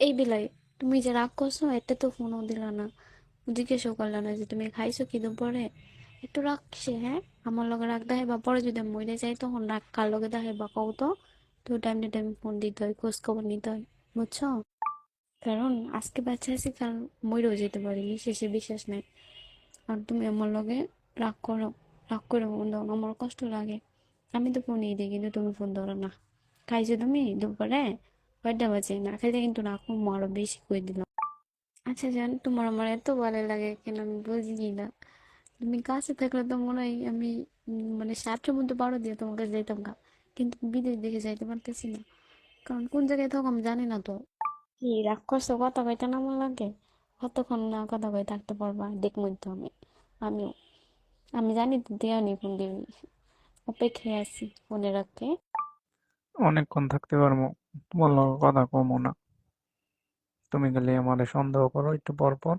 এই বেলায় তুমি যে রাগ করছো, একটা তো ফোনও দিলা না, জিজ্ঞেসও করলা না যে তুমি খাইছো কি দুপুরে। একটু রাগ কিসে, হ্যাঁ? আমার লগে রাগ দেখাই বা পরে যদি আমি মরে যাই তখন রাগ কার লগে দেখাই বা কও তো। তো টাইম টু টাইম ফোন দিতে হয়, খোঁজ খবর নিতে হয়, বুঝছো? কারণ আজকে বাচ্চা আছি, কাল মরেও যেতে পারি, শেষে বিশ্বাস নাই। আর তুমি আমার লগে রাগ করো, রাগ করে ফোন দাও না, আমার কষ্ট লাগে। আমি তো ফোনই দিই কিন্তু তুমি ফোন ধরো না। খাইছো তুমি দুপুরে? কয়টা বাজে? না খাইলে কিন্তু রাগ করবো আরো বেশি করে দিলাম। আচ্ছা জান, তোমার আমার এত ভালো লাগে কেন আমি বুঝি না। তুমি কাছে থাকলে তো মনে হয় আমি মানে 7 সমুদ্র পাড়ও দিয়ে তোমার কাছে যাইতাম গা। কিন্তু বিদেশ দেখে যাইতে পারতেছি না, কারণ কোন জায়গায় থাকো আমি জানি না তো। কি রাগ করছো? কথা কইতে না আমার লাগে? কতক্ষণ না কথা কই থাকতে পারবা দেখবই তো আমি। আমিও আমি জানি তো দেওয়া নি ফোন দিবি, অপেক্ষায় আছি ফোনে রাখতে। অনেকক্ষণ থাকতে পারবো, তোমার লগে কথা কমো না। তুমি খালি আমারে সন্দেহ করো একটু পর পর।